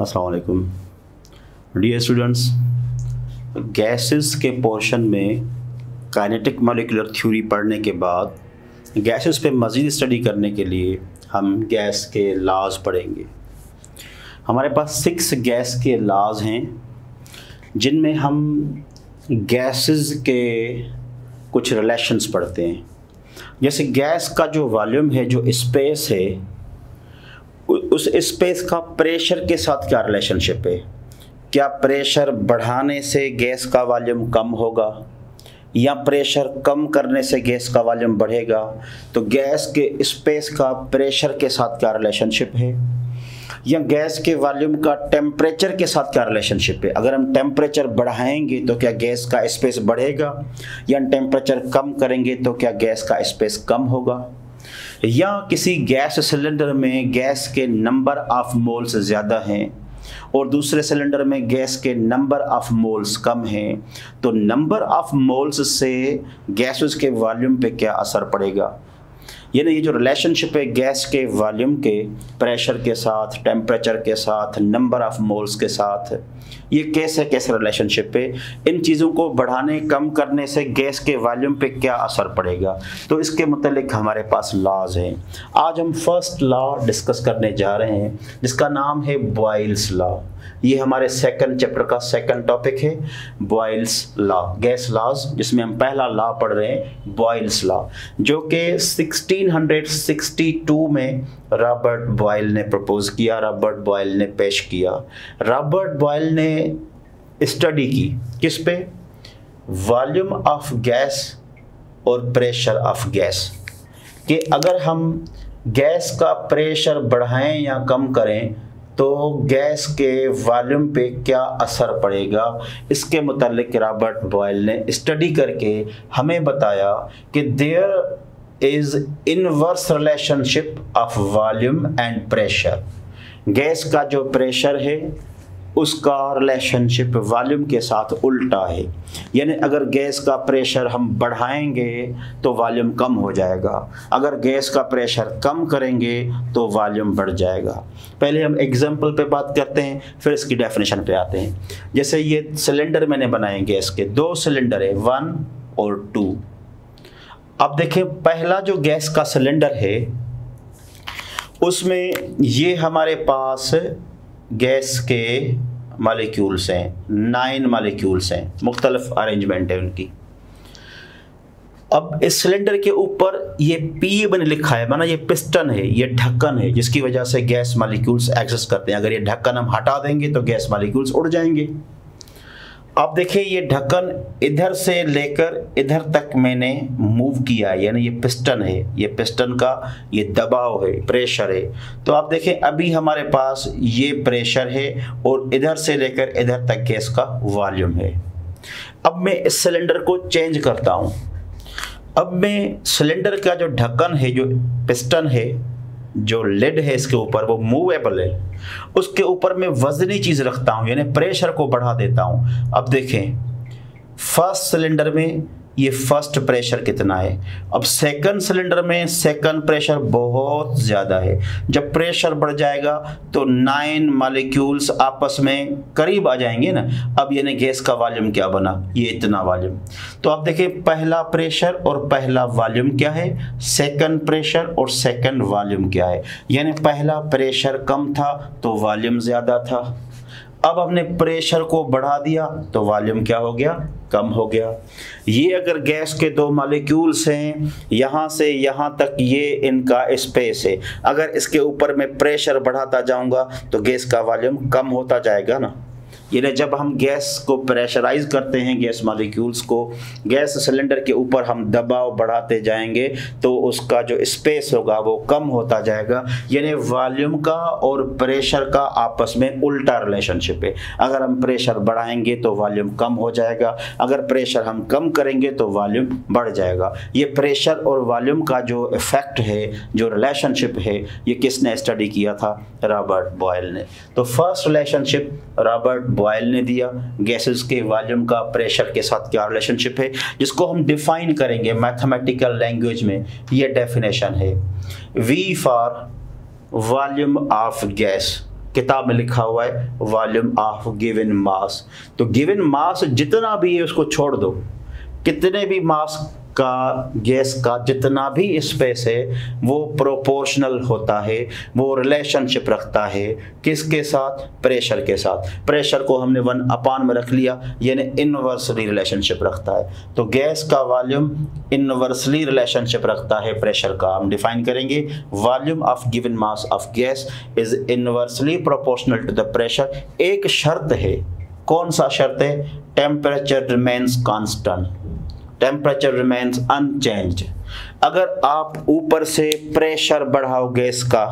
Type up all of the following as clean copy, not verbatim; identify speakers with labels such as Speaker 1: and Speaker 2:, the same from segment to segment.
Speaker 1: अस्सलाम वालेकुम dear students. Gases के पोर्शन में काइनेटिक मॉलिक्यूलर थ्योरी पढ़ने के बाद गैसेस पे मज़ीद स्टडी करने के लिए हम गैस के लॉज पढ़ेंगे। हमारे पास 6 गैस के लॉज हैं जिनमें हम गैसेस के कुछ रिलेशंस पढ़ते हैं। जैसे गैस का जो वॉल्यूम है, जो स्पेस है, उस स्पेस का प्रेशर के साथ क्या रिलेशनशिप है। क्या प्रेशर बढ़ाने से गैस का वॉल्यूम कम होगा या प्रेशर कम करने से गैस का वॉल्यूम बढ़ेगा। तो गैस के स्पेस का प्रेशर के साथ क्या रिलेशनशिप है, या गैस के वॉल्यूम का टेम्परेचर के साथ क्या रिलेशनशिप है। अगर हम टेम्परेचर बढ़ाएंगे तो क्या गैस का स्पेस बढ़ेगा, या टेम्परेचर कम करेंगे तो क्या गैस का स्पेस कम होगा। या किसी गैस सिलेंडर में गैस के नंबर ऑफ मोल्स ज़्यादा हैं और दूसरे सिलेंडर में गैस के नंबर ऑफ मोल्स कम हैं, तो नंबर ऑफ मोल्स से गैसेस के वॉल्यूम पे क्या असर पड़ेगा। यानी ये जो रिलेशनशिप है गैस के वॉल्यूम के प्रेशर के साथ, टेम्परेचर के साथ, नंबर ऑफ मोल्स के साथ, ये कैसे रिलेशनशिप है। इन चीज़ों को बढ़ाने कम करने से गैस के वॉल्यूम पे क्या असर पड़ेगा, तो इसके मुतालिक हमारे पास लॉज हैं। आज हम फर्स्ट लॉ डिस्कस करने जा रहे हैं जिसका नाम है बॉयल्स लॉ। ये हमारे सेकंड चैप्टर का सेकंड टॉपिक है, बॉयल्स लॉ, गैस लॉज, जिसमें हम पहला लॉ पढ़ रहे हैं बॉयल्स लॉ, जो कि 1662 में रॉबर्ट बॉयल ने प्रपोज किया, रॉबर्ट बॉयल ने पेश किया। रॉबर्ट बॉयल ने स्टडी की किस पे, वॉल्यूम ऑफ गैस और प्रेशर ऑफ गैस, कि अगर हम गैस का प्रेशर बढ़ाएं या कम करें तो गैस के वॉल्यूम पे क्या असर पड़ेगा। इसके मुतालिक रॉबर्ट बॉयल ने स्टडी करके हमें बताया कि there is inverse relationship of volume and pressure. Gas का जो प्रेशर है उसका रिलेशनशिप वॉल्यूम के साथ उल्टा है। यानी अगर गैस का प्रेशर हम बढ़ाएंगे तो वॉल्यूम कम हो जाएगा, अगर गैस का प्रेशर कम करेंगे तो वॉल्यूम बढ़ जाएगा। पहले हम एग्जांपल पे बात करते हैं, फिर इसकी डेफिनेशन पे आते हैं। जैसे ये सिलेंडर मैंने बनाए गैस के, 2 सिलेंडर है, 1 और 2। अब देखें, पहला जो गैस का सिलेंडर है उसमें ये हमारे पास गैस के मॉलिक्यूल्स हैं, 9 मॉलिक्यूल्स हैं, मुख्तलिफ अरेंजमेंट है उनकी। अब इस सिलेंडर के ऊपर ये पी बन लिखा है, माना ये पिस्टन है, ये ढक्कन है, जिसकी वजह से गैस मॉलिक्यूल्स एक्सेस करते हैं। अगर ये ढक्कन हम हटा देंगे तो गैस मॉलिक्यूल्स उड़ जाएंगे। अब देखिए, ये ढक्कन इधर से लेकर इधर तक मैंने मूव किया, यानी ये पिस्टन है, ये पिस्टन का ये दबाव है, प्रेशर है। तो आप देखें अभी हमारे पास ये प्रेशर है और इधर से लेकर इधर तक गैस का वॉल्यूम है। अब मैं इस सिलेंडर को चेंज करता हूँ। अब मैं सिलेंडर का जो ढक्कन है, जो पिस्टन है, जो लिड है इसके ऊपर, वो मूवेबल है, उसके ऊपर मैं वजनी चीज़ रखता हूँ, यानी प्रेशर को बढ़ा देता हूँ। अब देखें, फर्स्ट सिलेंडर में ये फर्स्ट प्रेशर कितना है, अब सेकंड सिलेंडर में सेकंड प्रेशर बहुत ज़्यादा है। जब प्रेशर बढ़ जाएगा तो 9 मॉलिक्यूल्स आपस में करीब आ जाएंगे ना। अब यानी गैस का वॉल्यूम क्या बना, ये इतना वॉल्यूम। तो आप देखें, पहला प्रेशर और पहला वॉल्यूम क्या है, सेकंड प्रेशर और सेकंड वॉल्यूम क्या है। यानी पहला प्रेशर कम था तो वॉल्यूम ज़्यादा था। अब हमने प्रेशर को बढ़ा दिया तो वॉल्यूम क्या हो गया, कम हो गया। ये अगर गैस के 2 मॉलिक्यूल्स हैं, यहाँ से यहाँ तक ये इनका स्पेस है, अगर इसके ऊपर मैं प्रेशर बढ़ाता जाऊँगा तो गैस का वॉल्यूम कम होता जाएगा ना। यानी जब हम गैस को प्रेशराइज करते हैं, गैस मॉलिक्यूल्स को गैस सिलेंडर के ऊपर हम दबाव बढ़ाते जाएंगे तो उसका जो स्पेस होगा वो कम होता जाएगा। यानी वॉल्यूम का और प्रेशर का आपस में उल्टा रिलेशनशिप है। अगर हम प्रेशर बढ़ाएंगे तो वॉल्यूम कम हो जाएगा, अगर प्रेशर हम कम करेंगे तो वॉल्यूम बढ़ जाएगा। ये प्रेशर और वॉल्यूम का जो इफेक्ट है, जो रिलेशनशिप है, ये किसने स्टडी किया था, रॉबर्ट बॉयल ने। तो फर्स्ट रिलेशनशिप रॉबर्ट बॉयल ने दिया, गैसेस के वॉल्यूम का प्रेशर के साथ क्या रिलेशनशिप है, जिसको हम डिफाइन करेंगे मैथमेटिकल लैंग्वेज में। ये डेफिनेशन है, V for volume of gas किताब में लिखा हुआ है वॉल्यूम ऑफ गिवन मास। तो गिवन मास जितना भी है उसको छोड़ दो, कितने भी मास का गैस का जितना भी स्पेस है वो प्रोपोर्शनल होता है, वो रिलेशनशिप रखता है किसके साथ? प्रेशर के साथ। प्रेशर को हमने 1/, में रख लिया, यानी इनवर्सली रिलेशनशिप रखता है। तो गैस का वॉल्यूम इनवर्सली रिलेशनशिप रखता है प्रेशर का। हम डिफाइन करेंगे volume of given mass of gas is inversely proportional to the pressure. एक शर्त है, कौन सा शर्त है? Temperature remains constant, temperature remains unchanged. अगर आप ऊपर से प्रेशर बढ़ाओ गैस का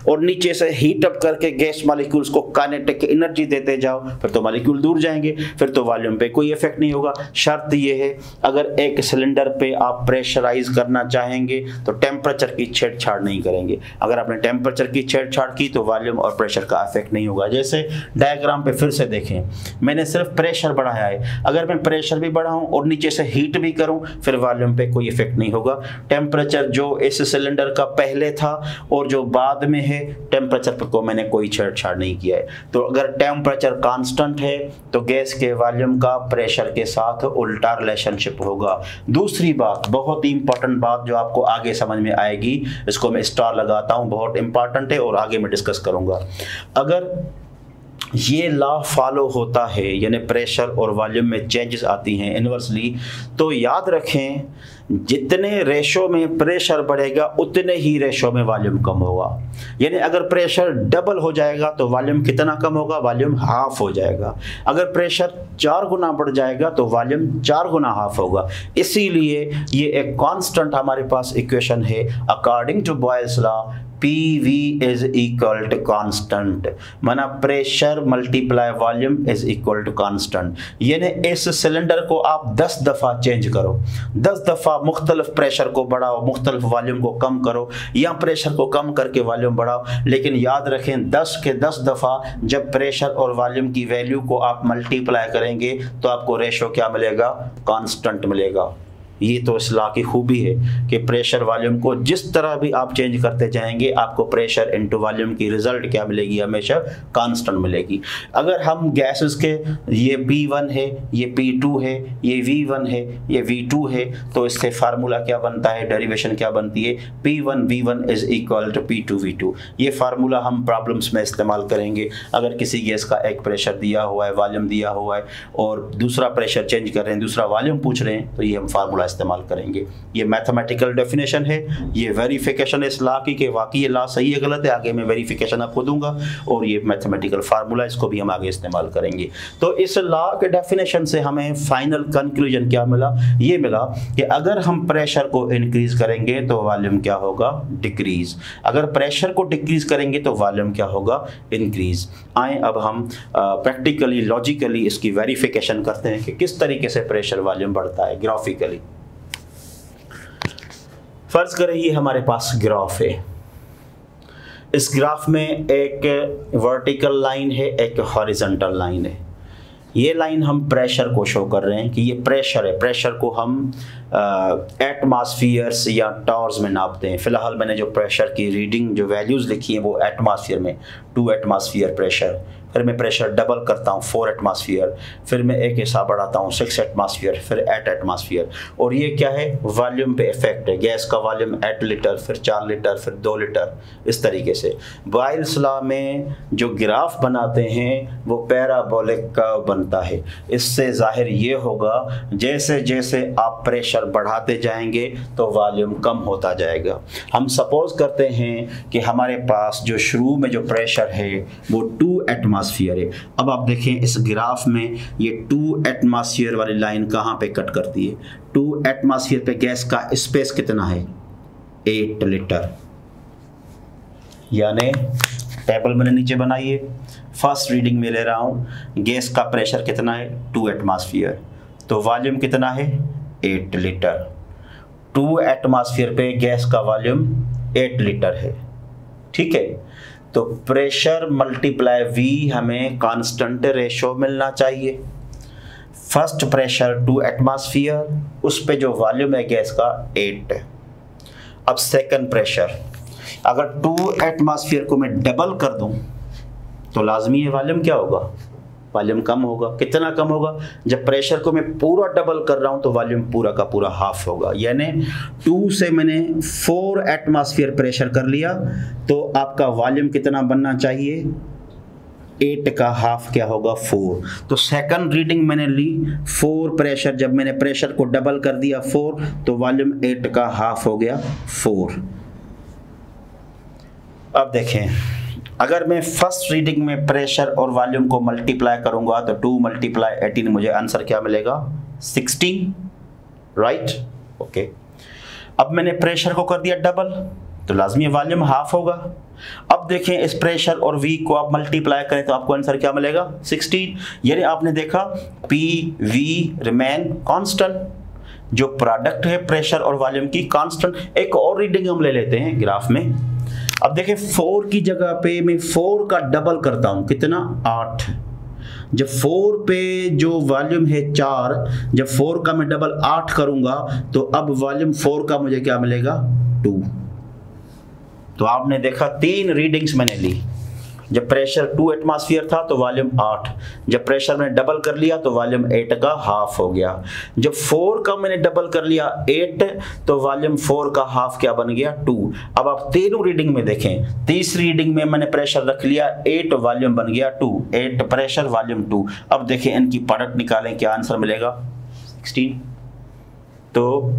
Speaker 1: और नीचे से हीट अप करके गैस मॉलिक्यूल्स को काइनेटिक एनर्जी देते जाओ, फिर तो मॉलिक्यूल दूर जाएंगे, फिर तो वॉल्यूम पे कोई इफेक्ट नहीं होगा। शर्त ये है, अगर एक सिलेंडर पे आप प्रेशराइज करना चाहेंगे तो टेम्परेचर की छेड़छाड़ नहीं करेंगे। अगर आपने टेम्परेचर की छेड़छाड़ की तो वॉल्यूम और प्रेशर का इफेक्ट नहीं होगा। जैसे डायग्राम पे फिर से देखें, मैंने सिर्फ प्रेशर बढ़ाया है, अगर मैं प्रेशर भी बढ़ाऊं और नीचे से हीट भी करूं फिर वॉल्यूम पे कोई इफेक्ट नहीं होगा। टेम्परेचर जो इस सिलेंडर का पहले था और जो बाद में है, टेम्परेचर पर को मैंने कोई छेड़छाड़ नहीं किया है। तो अगर टेम्परेचर कांस्टेंट है तो गैस के वॉल्यूम का प्रेशर के साथ उल्टा रिलेशनशिप होगा। दूसरी बात, बहुत ही इंपॉर्टेंट बात जो आपको आगे समझ में आएगी, इसको मैं स्टार लगाता हूं, बहुत इंपॉर्टेंट है और आगे मैं डिस्कस करूंगा। अगर ये लॉ फॉलो होता है, यानी प्रेशर और वॉल्यूम में चेंजेस आती हैं इनवर्सली, तो याद रखें जितने रेशो में प्रेशर बढ़ेगा उतने ही रेशो में वॉल्यूम कम होगा। यानी अगर प्रेशर डबल हो जाएगा तो वॉल्यूम कितना कम होगा? वॉल्यूम हाफ हो जाएगा। अगर प्रेशर 4 गुना बढ़ जाएगा तो वॉल्यूम 4 गुना हाफ होगा। इसीलिए ये एक कांस्टेंट हमारे पास इक्वेशन है according to Boyle's law, PV is equal to constant, माना pressure multiply volume is equal to constant. यानी इस सिलेंडर को आप 10 दफ़ा चेंज करो, 10 दफ़ा मुख्तलिफ प्रेशर को बढ़ाओ, मुख्तलिफ वॉल्यूम को कम करो, या प्रेशर को कम करके वॉल्यूम बढ़ाओ, लेकिन याद रखें 10 के 10 दफ़ा जब प्रेशर और वॉल्यूम की वैल्यू को आप मल्टीप्लाई करेंगे तो आपको रेशो क्या मिलेगा? कांस्टेंट मिलेगा। ये तो इस लॉ की खूबी है कि प्रेशर वॉल्यूम को जिस तरह भी आप चेंज करते जाएंगे आपको प्रेशर इनटू वॉल्यूम की रिजल्ट क्या मिलेगी? हमेशा कांस्टेंट मिलेगी। अगर हम गैसेस के ये P1 है, ये P2 है, ये V1 है, ये V2 है, तो इससे फार्मूला क्या बनता है? डेरिवेशन क्या बनती है? P1V1 is equal to P2V2। ये फार्मूला हम प्रॉब्लम्स में इस्तेमाल करेंगे। अगर किसी गैस का एक प्रेशर दिया हुआ है, वॉल्यूम दिया हुआ है और दूसरा प्रेशर चेंज कर रहे हैं, दूसरा वॉल्यूम पूछ रहे हैं, तो ये हम फार्मूला इस्तेमाल करेंगे। ये मैथमेटिकल डेफिनेशन है, ये वेरिफिकेशन है इस लॉ की कि वाकई ये लॉ सही है गलत है, आगे मैं वेरिफिकेशन आपको दूंगा, और ये मैथमेटिकल फार्मूला इसको भी हम आगे इस्तेमाल करेंगे। तो इस लॉ के डेफिनेशन से हमें फाइनल कंक्लूजन क्या मिला? ये मिला कि अगर हम प्रेशर को इंक्रीज करेंगे तो वॉल्यूम क्या होगा? डिक्रीज। अगर प्रेशर को डिक्रीज करेंगे तो वॉल्यूम क्या होगा? इंक्रीज। आए अब हम प्रैक्टिकली लॉजिकली इसकी वेरिफिकेशन करते हैं कि किस तरीके से प्रेशर वॉल्यूम बढ़ता है ग्राफिकली। फर्ज करें ये हमारे पास ग्राफ है, इस ग्राफ में एक वर्टिकल लाइन है, एक हॉरिजॉन्टल लाइन है। ये लाइन हम प्रेशर को शो कर रहे हैं कि ये प्रेशर है। प्रेशर को हम एटमॉस्फियर्स या टॉर्स में नापते हैं। फिलहाल मैंने जो प्रेशर की रीडिंग जो वैल्यूज़ लिखी हैं वो एटमॉस्फियर में, 2 एटमॉस्फियर प्रेशर, फिर मैं प्रेशर डबल करता हूँ 4 एटमॉस्फियर, फिर मैं एक हिसाब बढ़ाता हूँ 6 एटमॉस्फियर, फिर 8 एटमॉस्फियर। और ये क्या है? वॉल्यूम पे इफेक्ट है। गैस का वॉल्यूम 8 लीटर, फिर 4 लीटर, फिर 2 लीटर, इस तरीके से। बॉयल्स लॉ में जो ग्राफ बनाते हैं वो पैराबोलिक कर्व बनता है। इससे जाहिर ये होगा जैसे जैसे आप प्रेशर बढ़ाते जाएंगे तो वॉल्यूम कम होता जाएगा। हम सपोज करते हैं कि हमारे पास जो शुरू में जो प्रेशर है वो 2 एटमॉस्फियर है। अब आप देखें इस ग्राफ में ये 2 एटमॉस्फियर वाली लाइन कहाँ पे कट करती है? 2 एटमॉस्फियर पे गैस का स्पेस कितना है? 8 लीटर। यानी टेबल मैंने नीचे बनाई है, फर्स्ट रीडिंग में ले रहा हूँ, गैस का प्रेशर कितना है? 2 एटमॉस्फियर। तो वॉल्यूम कितना है? 8 लीटर। 2 एटमॉस्फियर पे गैस का वॉल्यूम 8 लीटर है, ठीक है। तो प्रेशर मल्टीप्लाई V हमें कांस्टेंट रेशो मिलना चाहिए। फर्स्ट प्रेशर 2 एटमॉस्फियर, उस पे जो वॉल्यूम है गैस का 8 है। अब सेकंड प्रेशर, अगर 2 एटमॉस्फियर को मैं डबल कर दूं तो लाजमी है वॉल्यूम क्या होगा, वॉल्यूम कम होगा। कितना कम होगा, जब प्रेशर को मैं पूरा डबल कर रहा हूं तो वॉल्यूम पूरा का पूरा हाफ होगा। यानी 2 से मैंने 4 एटमॉस्फेयर प्रेशर कर लिया तो आपका वॉल्यूम कितना बनना चाहिए, 8 का हाफ क्या होगा, 4। तो सेकंड रीडिंग मैंने ली 4 प्रेशर, जब मैंने प्रेशर को डबल कर दिया 4 तो वॉल्यूम 8 का हाफ हो गया 4। अब देखें, अगर मैं फर्स्ट रीडिंग में प्रेशर और वॉल्यूम को मल्टीप्लाई करूंगा तो 2 × 18 मुझे आंसर क्या मिलेगा, 16, राइट, ओके। अब मैंने प्रेशर को कर दिया डबल तो लाजमी वॉल्यूम हाफ होगा। अब देखें इस प्रेशर और V को आप मल्टीप्लाई करें तो आपको आंसर क्या मिलेगा, 16। यानी आपने देखा PV रिमेन कांस्टेंट, जो प्रोडक्ट है प्रेशर और वॉल्यूम की कांस्टेंट। एक और रीडिंग हम ले लेते हैं ग्राफ में। अब देखें 4 की जगह पे मैं 4 का डबल करता हूं, कितना, 8। जब 4 पे जो वॉल्यूम है 4, जब 4 का मैं डबल 8 करूंगा तो अब वॉल्यूम 4 का मुझे क्या मिलेगा, 2। तो आपने देखा 3 रीडिंग्स मैंने ली। जब प्रेशर 2 एटमॉस्फेयर था तो वॉल्यूम 8, जब प्रेशर मैंने डबल कर लिया तो वॉल्यूम 8 का हाफ हो गया। जब 4 का मैंने डबल कर लिया 8 तो वॉल्यूम 4 का हाफ क्या बन गया, 2। अब आप तीनों रीडिंग में देखें, तीसरी रीडिंग में मैंने प्रेशर रख लिया 8, वॉल्यूम बन गया 2, 8 प्रेशर वॉल्यूम 2। अब देखें इनकी प्रोडक्ट निकालें, क्या आंसर मिलेगा, 16। तो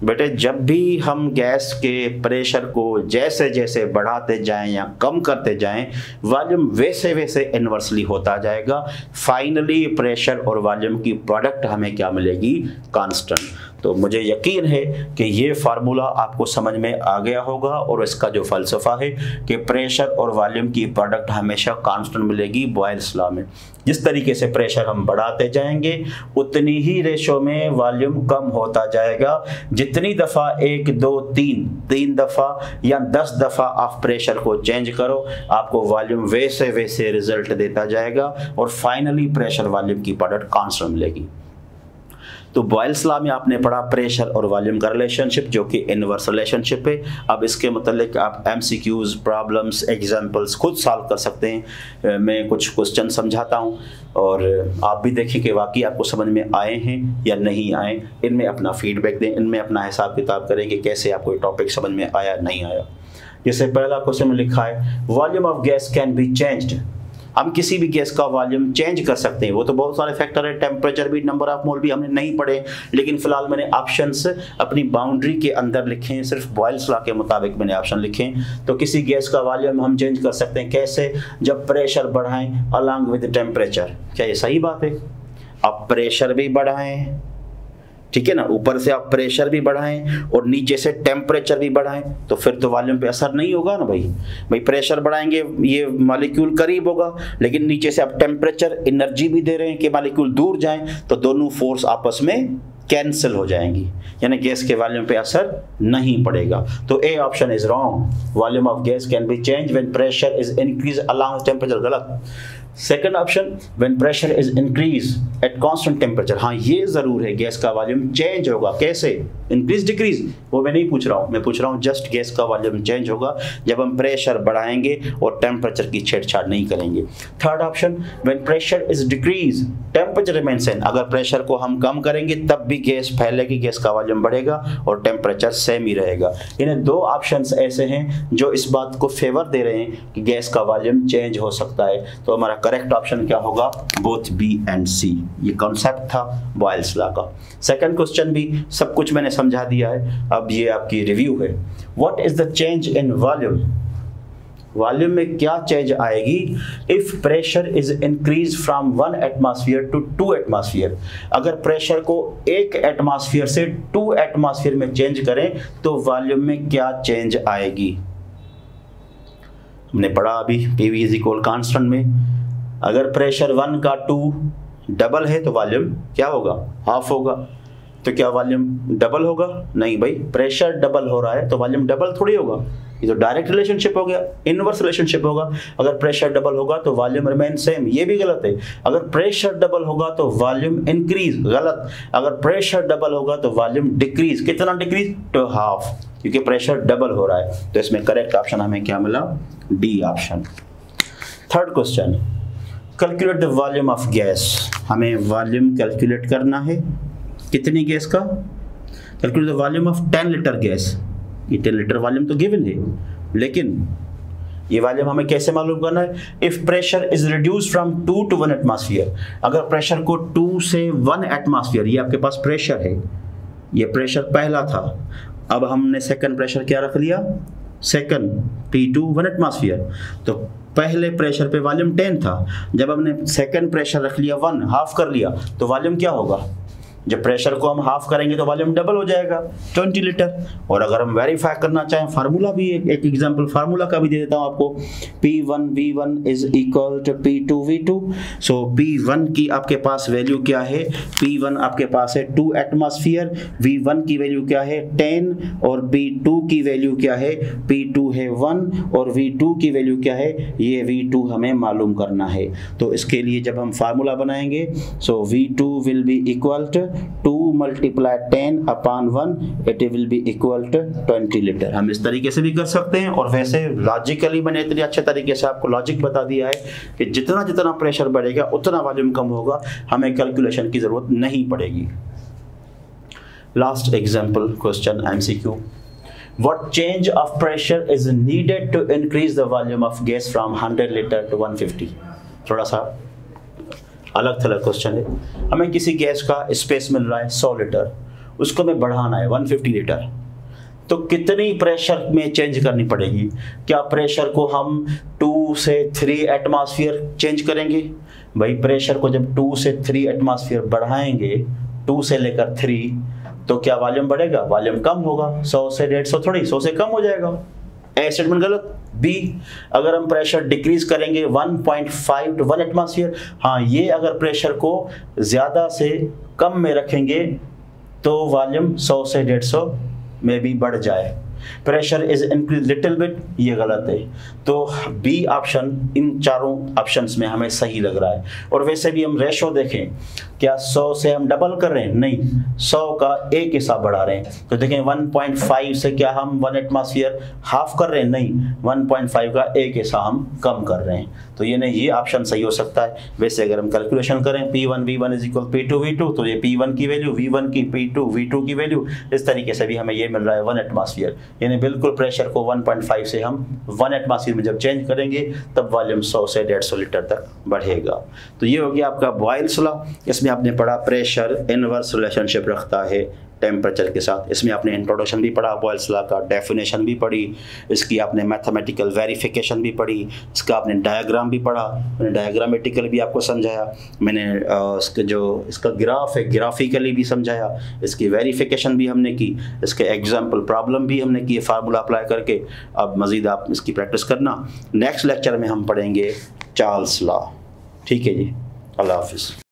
Speaker 1: बेटे जब भी हम गैस के प्रेशर को जैसे जैसे बढ़ाते जाएं या कम करते जाएं, वॉल्यूम वैसे वैसे इन्वर्सली होता जाएगा। फाइनली प्रेशर और वॉल्यूम की प्रोडक्ट हमें क्या मिलेगी, कांस्टेंट। तो मुझे यकीन है कि ये फार्मूला आपको समझ में आ गया होगा और इसका जो फलसफा है कि प्रेशर और वॉल्यूम की प्रोडक्ट हमेशा कांस्टेंट मिलेगी बॉयल्स लॉ में। जिस तरीके से प्रेशर हम बढ़ाते जाएंगे उतनी ही रेशो में वॉल्यूम कम होता जाएगा। जितनी दफ़ा 1 2 3 दफ़ा या 10 दफ़ा आप प्रेशर को चेंज करो, आपको वॉल्यूम वैसे वैसे रिजल्ट देता जाएगा और फाइनली प्रेशर वॉल्यूम की प्रोडक्ट कांस्टेंट मिलेगी। तो बॉयल्स लॉ में आपने पढ़ा प्रेशर और वॉल्यूम का रिलेशनशिप, जो कि इनवर्स रिलेशनशिप है। अब इसके मतलब आप MCQs, प्रॉब्लम्स, एग्जांपल्स खुद सॉल्व कर सकते हैं। मैं कुछ क्वेश्चन समझाता हूं और आप भी देखिए कि वाकई आपको समझ में आए हैं या नहीं आए। इनमें अपना फीडबैक दें, इनमें अपना हिसाब किताब करें कि कैसे आपको टॉपिक समझ में आया नहीं आया। जैसे पहला क्वेश्चन में लिखा है volume of gas can be changed. हम किसी भी गैस का वॉल्यूम चेंज कर सकते हैं। वो तो बहुत सारे फैक्टर है, टेम्परेचर भी, नंबर ऑफ मोल भी हमने नहीं पढ़े, लेकिन फिलहाल मैंने ऑप्शंस अपनी बाउंड्री के अंदर लिखे हैं, सिर्फ बॉयल्स लॉ के मुताबिक मैंने ऑप्शन लिखे हैं। तो किसी गैस का वॉल्यूम हम चेंज कर सकते हैं, कैसे, जब प्रेशर बढ़ाएं अलॉन्ग विद टेम्परेचर। क्या ये सही बात है? आप प्रेशर भी बढ़ाएं, ठीक है ना, ऊपर से आप प्रेशर भी बढ़ाएं और नीचे से टेम्परेचर भी बढ़ाएं, तो फिर तो वॉल्यूम पे असर नहीं होगा ना भाई। प्रेशर बढ़ाएंगे ये मॉलिक्यूल करीब होगा, लेकिन नीचे से आप टेम्परेचर, एनर्जी भी दे रहे हैं कि मॉलिक्यूल दूर जाएं, तो दोनों फोर्स आपस में कैंसिल हो जाएंगी, यानी गैस के वॉल्यूम पे असर नहीं पड़ेगा। तो A option is wrong, volume of gas can be change when pressure is increase along temperature, गलत। Second option when pressure is increase at constant temperature, हाँ ये जरूर है, गैस का वॉल्यूम चेंज होगा। कैसे, इंक्रीज डिक्रीज, वो मैं नहीं पूछ रहा हूँ, मैं पूछ रहा हूँ जस्ट गैस का वॉल्यूम चेंज होगा जब हम प्रेशर बढ़ाएंगे और टेम्परेचर की छेड़छाड़ नहीं करेंगे। Third option when pressure is decrease temperature remain same, अगर प्रेशर को हम कम करेंगे तब भी गैस फैलेगी, गैस का वॉल्यूम बढ़ेगा और टेम्परेचर सेम ही रहेगा। इन्हें दो ऑप्शंस ऐसे हैं जो इस बात को फेवर दे रहे हैं कि गैस का वॉल्यूम चेंज हो सकता है। तो हमारा करेक्ट ऑप्शन क्या होगा, बोथ बी एंड सी। ये कॉन्सेप्ट था बॉयल्स लॉ का। सेकंड क्वेश्चन भी सब कुछ मैंने समझा दिया है, अब ये आपकी रिव्यू है। What is the change in volume, volume में क्या चेंज आएगी if pressure is increase from 1 atmosphere to 2 atmosphere. अगर प्रेशर को 1 एटमॉस्फेयर से 2 एटमॉस्फेयर में चेंज करें तो वॉल्यूम में क्या चेंज आएगी। हमने पढ़ा अभी PV इज इक्वल कांस्टेंट में, अगर प्रेशर 1 का 2 डबल है तो वॉल्यूम क्या होगा, हाफ होगा। तो क्या वॉल्यूम डबल होगा, नहीं भाई, प्रेशर डबल हो रहा है तो वॉल्यूम डबल थोड़ी होगा, ये तो डायरेक्ट रिलेशनशिप हो गया, इनवर्स रिलेशनशिप होगा। अगर प्रेशर डबल होगा तो वॉल्यूम रिमेन सेम, ये भी गलत है। अगर प्रेशर डबल होगा तो वॉल्यूम इंक्रीज, गलत। अगर प्रेशर डबल होगा तो वॉल्यूम डिक्रीज, कितना डिक्रीज, टू हाफ, क्योंकि प्रेशर डबल हो रहा है। तो इसमें करेक्ट ऑप्शन हमें क्या मिला, D option. Third question, calculate the volume of gas. हमें वॉल्यूम कैलकुलेट करना है, कितनी गैस का? Calculate the volume of 10 litre gas. ये 10 लीटर वॉल्यूम तो गिवन है, लेकिन ये वॉल्यूम हमें कैसे मालूम करना है? If pressure is reduce from 2 to 1 atmosphere, अगर प्रेशर को 2 से 1 एटमॉस्फेयर, ये आपके पास प्रेशर है, ये प्रेशर पहला था, अब हमने सेकंड प्रेशर क्या रख लिया? Second P2 1 atmosphere. तो पहले प्रेशर पे वॉल्यूम 10 था, जब हमने सेकंड प्रेशर रख लिया 1, हाफ कर लिया, तो वॉल्यूम क्या होगा? जब प्रेशर को हम हाफ करेंगे तो वॉल्यूम डबल हो जाएगा, 20 लीटर। और अगर हम वेरीफाई करना चाहें, फार्मूला भी एक एग्जांपल फार्मूला का भी दे देता हूं आपको। P1V1 is equal to P2V2। So P1 की आपके पास वैल्यू क्या है? P1 आपके पास है 2 एटमॉस्फेयर, V1 की वैल्यू क्या है? 10, और P2 की वैल्यू क्या है? P2 है 1, और V2 की वैल्यू क्या है? ये V2 हमें मालूम करना है। तो इसके लिए जब हम फार्मूला बनाएंगे, so V2 will be equal to 2 multiply 10 upon 1, it will be equal to 20 litre. हम इस तरीके से भी कर सकते हैं, और वैसे लॉजिकली मैंने इतने अच्छे तरीके से आपको लॉजिक बता दिया है कि जितना जितना प्रेशर बढ़ेगा उतना वॉल्यूम कम होगा, हमें कैलकुलेशन की जरूरत नहीं पड़ेगी। Last example question MCQ, what change of pressure is needed to increase the volume of gas from 100 liter to 150? थोड़ा सा अलग थलग क्वेश्चन है। हमें किसी गैस का स्पेस मिल रहा है 100 लीटर, उसको हमें बढ़ाना है 150 लीटर, तो कितनी प्रेशर में चेंज करनी पड़ेगी? क्या प्रेशर को हम 2 से 3 एटमॉस्फेयर चेंज करेंगे? भाई प्रेशर को जब 2 से 3 एटमॉस्फेयर बढ़ाएंगे, 2 से लेकर 3, तो क्या वॉल्यूम बढ़ेगा? वॉल्यूम कम होगा, 100 से 150 थोड़ी, 100 से कम हो जाएगा। ए स्टेटमेंट गलत। बी, अगर हम प्रेशर डिक्रीज करेंगे 1.5 to 1 एटमॉस्फेयर, हाँ ये अगर प्रेशर को ज़्यादा से कम में रखेंगे तो वॉल्यूम 100 से 150 में भी बढ़ जाए। Pressure is increase little bit, ये गलत है। तो बी ऑप्शन इन चारों ऑप्शंस में हमें सही लग रहा है। और वैसे भी हम रेशो देखें, क्या 100 से हम डबल कर रहे हैं? नहीं, 100 का एक हिस्सा बढ़ा रहे हैं। तो देखें 1.5 से क्या हम 1 एटमॉस्फेयर हाफ कर रहे हैं? नहीं, 1.5 का एक हिस्सा हम कम कर रहे हैं। तो ये नहीं, ये ऑप्शन सही हो सकता है। वैसे अगर हम कैलकुलेशन करें P1V1 इज इक्वल P2V2, तो ये P1 की वैल्यू, V1 की, P2V2 की वैल्यू, इस तरीके से भी हमें ये मिल रहा है 1 एटमॉस्फेयर। यानी बिल्कुल प्रेशर को 1.5 से हम 1 एटमॉस्फेयर में जब चेंज करेंगे तब वॉल्यूम 100 से 150 लीटर तक बढ़ेगा। तो ये हो गया आपका बॉयल्स लॉ। इसमें आपने पढ़ा प्रेशर इनवर्स रिलेशनशिप रखता है टेम्परेचर के साथ। इसमें आपने इंट्रोडक्शन भी पढ़ा बॉयल्स लॉ का, डेफिनेशन भी पढ़ी, इसकी आपने मैथमेटिकल वेरिफिकेशन भी पढ़ी, इसका आपने डायग्राम भी पढ़ा, मैंने डायग्रामेटिकल भी आपको समझाया, मैंने इसके जो इसका ग्राफ है ग्राफिकली भी समझाया, इसकी वेरिफिकेशन भी हमने की, इसके एग्जाम्पल प्रॉब्लम भी हमने किए फार्मूला अप्लाई करके। अब मज़ीद आप इसकी प्रैक्टिस करना। नेक्स्ट लेक्चर में हम पढ़ेंगे चार्ल्स लॉ। ठीक है जी, अल्लाह हाफिज़।